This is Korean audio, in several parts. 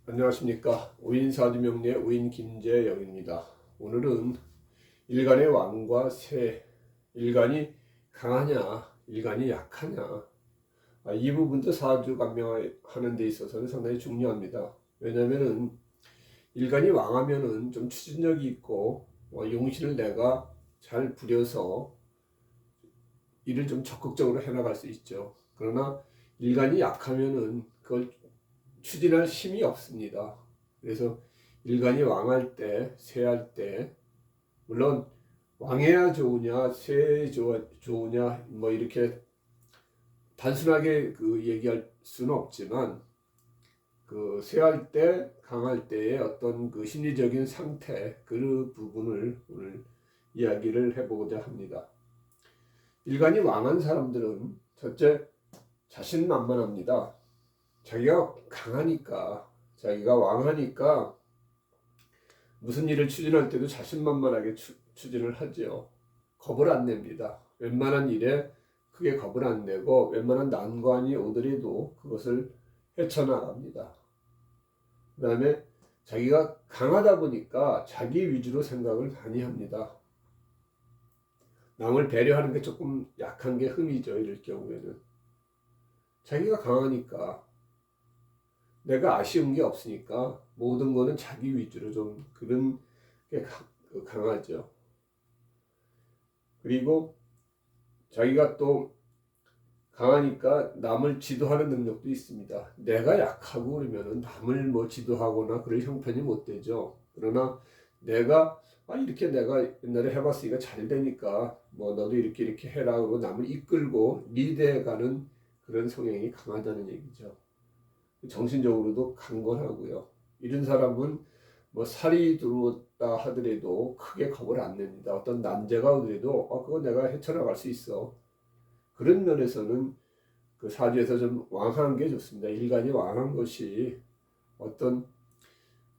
안녕하십니까. 오인사주명리의 오인 김재영입니다. 오늘은 일간의 왕과 새, 일간이 강하냐, 일간이 약하냐, 이 부분도 사주 감명하는 데 있어서는 상당히 중요합니다. 왜냐면은 일간이 왕하면은 좀 추진력이 있고 용신을 내가 잘 부려서 일을 좀 적극적으로 해나갈 수 있죠. 그러나 일간이 약하면은 그걸 추진할 힘이 없습니다. 그래서 일간이 왕할 때, 쇠할 때, 물론 왕해야 좋으냐, 쇠 좋으냐, 뭐 이렇게 단순하게 얘기할 수는 없지만, 쇠할 때, 강할 때의 어떤 심리적인 상태, 그 부분을 오늘 이야기를 해보고자 합니다. 일간이 왕한 사람들은 첫째, 자신만만합니다. 자기가 강하니까, 자기가 왕하니까 무슨 일을 추진할 때도 자신만만하게 추진을 하죠. 겁을 안 냅니다. 웬만한 일에 크게 겁을 안 내고 웬만한 난관이 오더라도 그것을 헤쳐나갑니다. 그 다음에 자기가 강하다 보니까 자기 위주로 생각을 많이 합니다. 남을 배려하는 게 조금 약한 게 흠이죠. 이럴 경우에는 자기가 강하니까, 내가 아쉬운 게 없으니까 모든 거는 자기 위주로 좀 그런 게 강하죠. 그리고 자기가 또 강하니까 남을 지도하는 능력도 있습니다. 내가 약하고 그러면은 남을 뭐 지도하거나 그럴 형편이 못 되죠. 그러나 내가 이렇게 내가 옛날에 해봤으니까 잘 되니까 뭐 너도 이렇게 해라 그러고 남을 이끌고 리드해가는 그런 성향이 강하다는 얘기죠. 정신적으로도 강건하고요. 이런 사람은 뭐 살이 들어왔다 하더라도 크게 겁을 안 냅니다. 어떤 난제가 오더라도 그거 내가 헤쳐나갈 수 있어. 그런 면에서는 그 사주에서 좀 왕한 게 좋습니다. 일간이 왕한 것이 어떤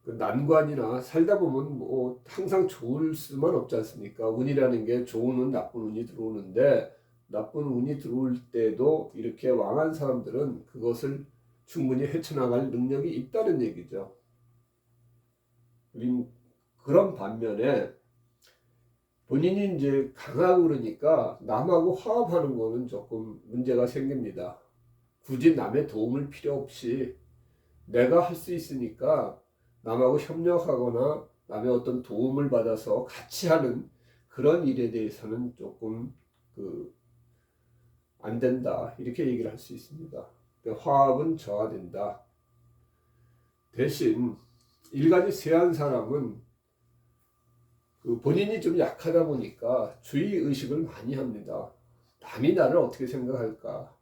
그 난관이나 살다 보면 뭐 항상 좋을 수만 없지 않습니까? 운이라는 게 좋은 운, 나쁜 운이 들어오는데 나쁜 운이 들어올 때도 이렇게 왕한 사람들은 그것을 충분히 헤쳐나갈 능력이 있다는 얘기죠. 그런 반면에 본인이 이제 강하고 그러니까 남하고 화합하는 거는 조금 문제가 생깁니다. 굳이 남의 도움을 필요 없이 내가 할 수 있으니까 남하고 협력하거나 남의 어떤 도움을 받아서 같이 하는 그런 일에 대해서는 조금 안 된다, 이렇게 얘기를 할 수 있습니다. 화합은 저하된다. 대신 일간이 쇠한 사람은 본인이 좀 약하다 보니까 주의 의식을 많이 합니다. 남이 나를 어떻게 생각할까?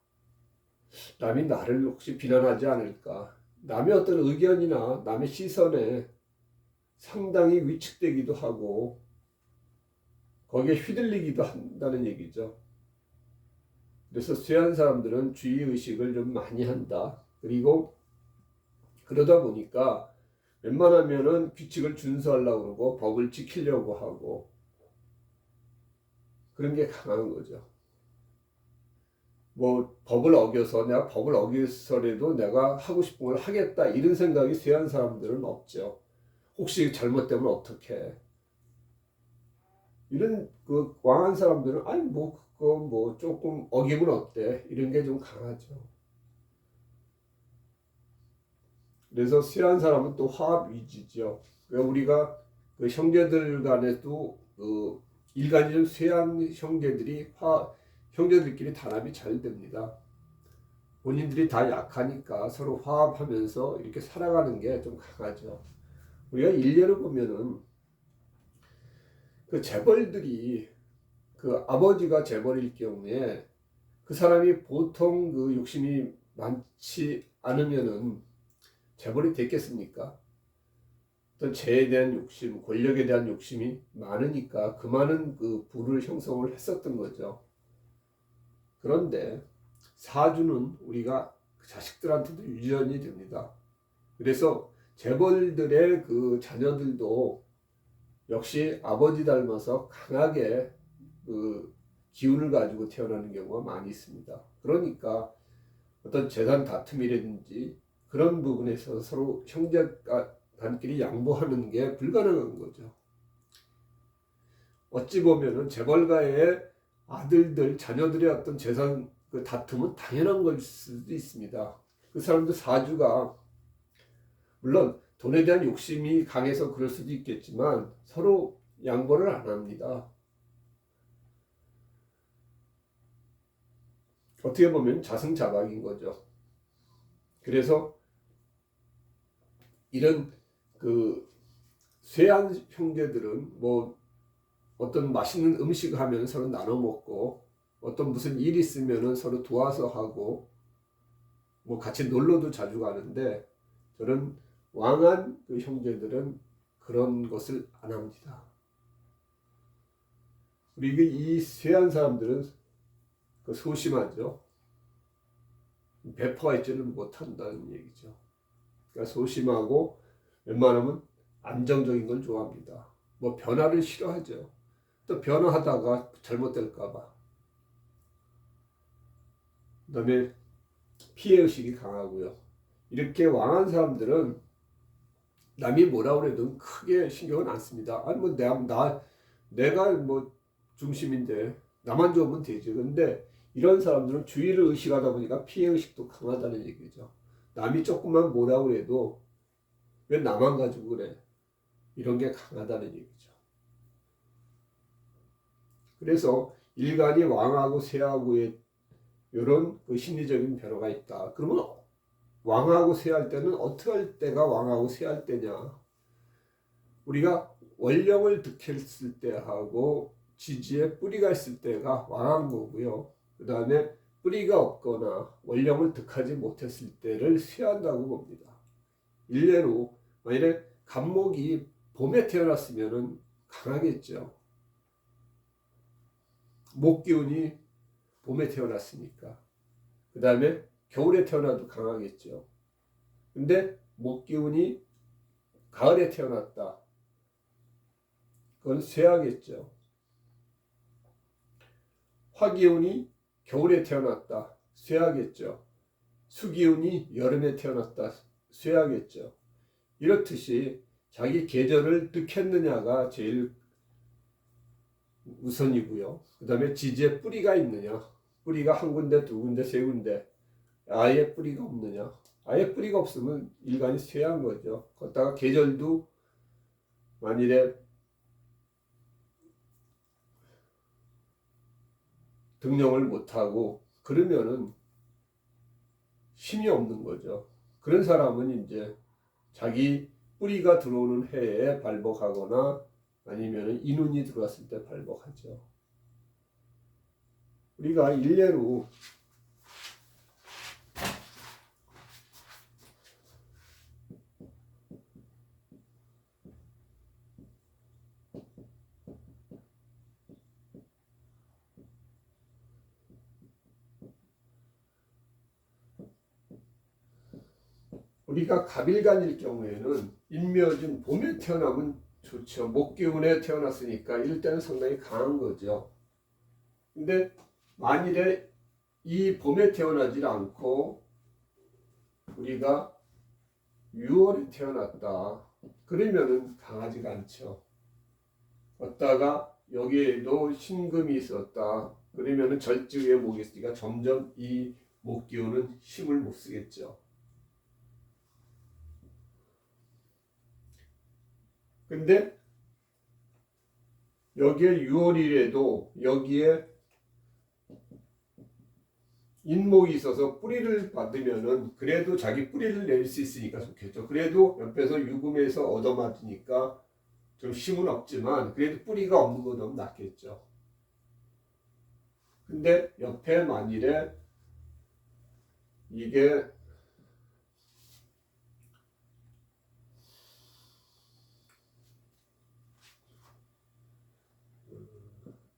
남이 나를 혹시 비난하지 않을까? 남의 어떤 의견이나 남의 시선에 상당히 위축되기도 하고 거기에 휘둘리기도 한다는 얘기죠. 그래서 쇠한 사람들은 주의 의식을 좀 많이 한다. 그리고 그러다 보니까 웬만하면은 규칙을 준수하려고 그러고 법을 지키려고 하고 그런 게 강한 거죠. 뭐 법을 어겨서 내가 법을 어겨서라도 내가 하고 싶은 걸 하겠다, 이런 생각이 쇠한 사람들은 없죠. 혹시 잘못되면 어떡해. 이런 왕한 사람들은 뭐 그거 뭐 조금 어기면 어때, 이런 게 좀 강하죠. 그래서 쇠한 사람은 또 화합 위주죠. 그러니까 우리가 그 형제들 간에도 일간이 좀 쇠한 형제들끼리 단합이 잘 됩니다. 본인들이 다 약하니까 서로 화합하면서 이렇게 살아가는 게 좀 강하죠. 우리가 일례로 보면은 그 재벌들이 아버지가 재벌일 경우에 그 사람이 보통 욕심이 많지 않으면은 재벌이 됐겠습니까? 어떤 재에 대한 욕심, 권력에 대한 욕심이 많으니까 그 많은 부를 형성을 했었던 거죠. 그런데 사주는 우리가 자식들한테도 유전이 됩니다. 그래서 재벌들의 자녀들도 역시 아버지 닮아서 강하게 기운을 가지고 태어나는 경우가 많이 있습니다. 그러니까 어떤 재산 다툼이라든지 그런 부분에서 서로 형제간끼리 양보하는 게 불가능한 거죠. 어찌 보면은 재벌가의 아들들, 자녀들의 어떤 재산 그 다툼은 당연한 걸 수도 있습니다. 그 사람들 사주가 물론 돈에 대한 욕심이 강해서 그럴 수도 있겠지만 서로 양보를 안 합니다. 어떻게 보면 자승자박인 거죠. 그래서 이런 그 쇠한 형제들은 뭐 어떤 맛있는 음식 하면 서로 나눠 먹고 어떤 무슨 일 있으면 서로 도와서 하고 뭐 같이 놀러도 자주 가는데 저는 왕한 그 형제들은 그런 것을 안 합니다. 그리고 이 쇠한 사람들은 그 소심하죠. 배포가 있지를 못한다는 얘기죠. 그러니까 소심하고 웬만하면 안정적인 걸 좋아합니다. 뭐 변화를 싫어하죠. 또 변화하다가 잘못될까봐. 그 다음에 피해의식이 강하고요. 이렇게 왕한 사람들은 남이 뭐라 그래도 크게 신경은 안 씁니다. 아니 뭐 내가 뭐 중심인데 나만 좋으면 되지. 근데 이런 사람들은 주의를 의식하다 보니까 피해의식도 강하다는 얘기죠. 남이 조금만 뭐라 그래도 왜 나만 가지고 그래. 이런 게 강하다는 얘기죠. 그래서 일간이 왕하고 쇠하고의 이런 그 심리적인 변화가 있다. 그러면 왕하고 쇠할 때는 어떻게 할 때가 왕하고 쇠할 때냐? 우리가 원령을 득했을 때하고 지지에 뿌리가 있을 때가 왕한 거고요. 그 다음에 뿌리가 없거나 원령을 득하지 못했을 때를 쇠한다고 봅니다. 일례로 만일에 갑목이 봄에 태어났으면 강하겠죠. 목기운이 봄에 태어났으니까. 그 다음에 겨울에 태어나도 강하겠죠. 근데 목기운이 가을에 태어났다. 그건 쇠하겠죠. 화기운이 겨울에 태어났다. 쇠하겠죠. 수기운이 여름에 태어났다. 쇠하겠죠. 이렇듯이 자기 계절을 득했느냐가 제일 우선이고요. 그 다음에 지지에 뿌리가 있느냐. 뿌리가 한 군데, 두 군데, 세 군데. 아예 뿌리가 없느냐. 아예 뿌리가 없으면 일간이 쇠한 거죠. 거기다가 계절도 만일에 등용을 못하고 그러면은 힘이 없는 거죠. 그런 사람은 이제 자기 뿌리가 들어오는 해에 발복하거나 아니면 인운이 들어왔을 때 발복하죠. 우리가 일례로 우리가 갑일간일 경우에는 인묘진 봄에 태어나면 좋죠. 목기운에 태어났으니까 이럴 때는 상당히 강한 거죠. 근데 만일에 이 봄에 태어나질 않고 우리가 6월에 태어났다. 그러면은 강하지가 않죠. 어다가 여기에도 신금이 있었다. 그러면은 절지의 목이 있으니까 점점 이 목기운은 힘을 못 쓰겠죠. 근데 여기에 6월이라도 여기에 인목이 있어서 뿌리를 받으면은 그래도 자기 뿌리를 낼 수 있으니까 좋겠죠. 그래도 옆에서 유금에서 얻어맞으니까 좀 힘은 없지만 그래도 뿌리가 없는 것보다 낫겠죠. 근데 옆에 만일에 이게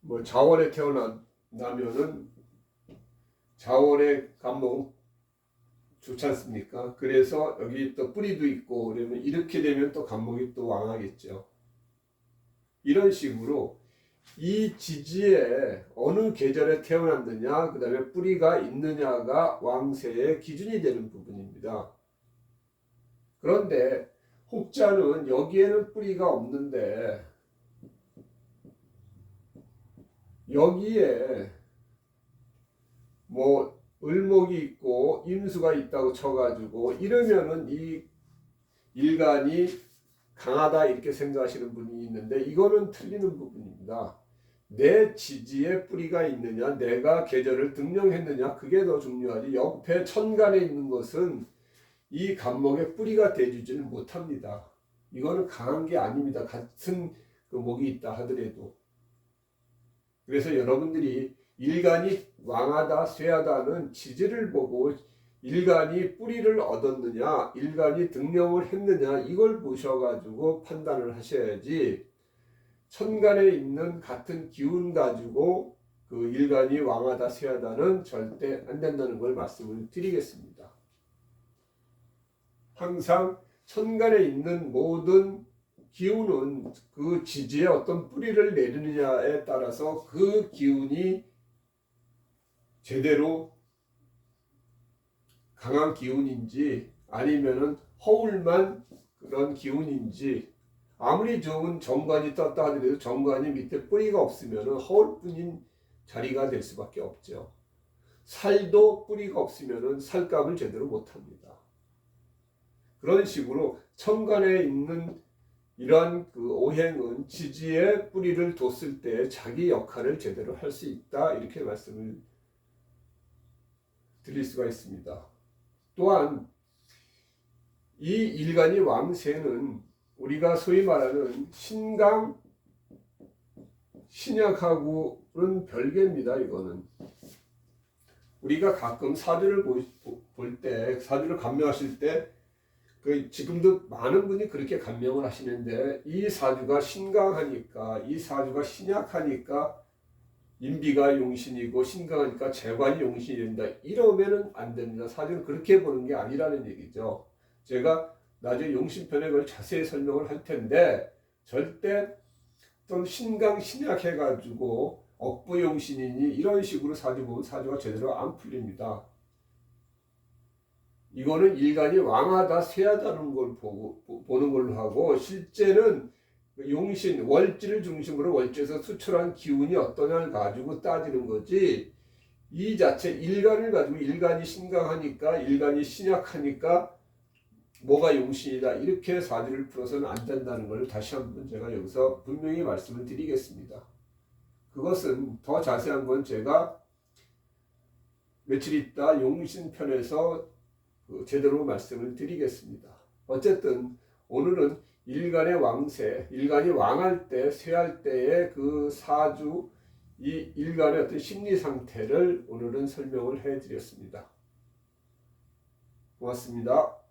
뭐 자월에 태어나면은 자월의 간목은 좋지 않습니까? 그래서 여기 또 뿌리도 있고 그러면 이렇게 되면 또 간목이 또 왕하겠죠. 이런 식으로 이 지지에 어느 계절에 태어났느냐 그 다음에 뿌리가 있느냐가 왕세의 기준이 되는 부분입니다. 그런데 혹자는 여기에는 뿌리가 없는데 여기에 뭐 을목이 있고 임수가 있다고 쳐가지고 이러면은 이 일간이 강하다 이렇게 생각하시는 분이 있는데 이거는 틀리는 부분입니다. 내 지지에 뿌리가 있느냐, 내가 계절을 등령했느냐, 그게 더 중요하지. 옆에 천간에 있는 것은 이 간목에 뿌리가 되주지는 못합니다. 이거는 강한 게 아닙니다. 같은 그 목이 있다 하더라도. 그래서 여러분들이 일간이 왕하다, 쇠하다는 지지를 보고 일간이 뿌리를 얻었느냐, 일간이 등령을 했느냐, 이걸 보셔가지고 판단을 하셔야지, 천간에 있는 같은 기운 가지고 그 일간이 왕하다, 쇠하다는 절대 안 된다는 걸 말씀을 드리겠습니다. 항상 천간에 있는 모든 기운은 그 지지에 어떤 뿌리를 내리느냐에 따라서 그 기운이 제대로 강한 기운인지 아니면은 허울만 그런 기운인지, 아무리 좋은 정관이 떴다 하더라도 정관이 밑에 뿌리가 없으면은 허울뿐인 자리가 될 수밖에 없죠. 살도 뿌리가 없으면은 살값을 제대로 못합니다. 그런 식으로 천간에 있는 이러한 그 오행은 지지에 뿌리를 뒀을 때 자기 역할을 제대로 할 수 있다, 이렇게 말씀을 드릴 수가 있습니다. 또한 이 일간이 왕세는 우리가 소위 말하는 신강 신약하고는 별개입니다. 이거는 우리가 가끔 사주를 볼 때, 사주를 감명하실 때 지금도 많은 분이 그렇게 감명을 하시는데, 이 사주가 신강하니까, 이 사주가 신약하니까 인비가 용신이고 신강하니까 재관이 용신이 된다, 이러면은 안 됩니다. 사주는 그렇게 보는 게 아니라는 얘기죠. 제가 나중에 용신편에 그걸 자세히 설명을 할 텐데, 절대 좀 신강 신약해가지고 억부 용신이니 이런 식으로 사주 보면 사주가 제대로 안 풀립니다. 이거는 일간이 왕하다, 쇠하다는 걸 보는 걸로 하고, 실제는 용신, 월지를 중심으로 월지에서 수출한 기운이 어떠냐를 가지고 따지는 거지, 이 자체 일간을 가지고 일간이 신강하니까, 일간이 신약하니까 뭐가 용신이다, 이렇게 사주를 풀어서는 안 된다는 걸 다시 한번 제가 여기서 분명히 말씀을 드리겠습니다. 그것은 더 자세한 건 제가 며칠 있다 용신편에서 제대로 말씀을 드리겠습니다. 어쨌든 오늘은 일간의 왕세, 일간이 왕할 때, 쇠할 때의 그 사주, 이 일간의 어떤 심리 상태를 오늘은 설명을 해드렸습니다. 고맙습니다.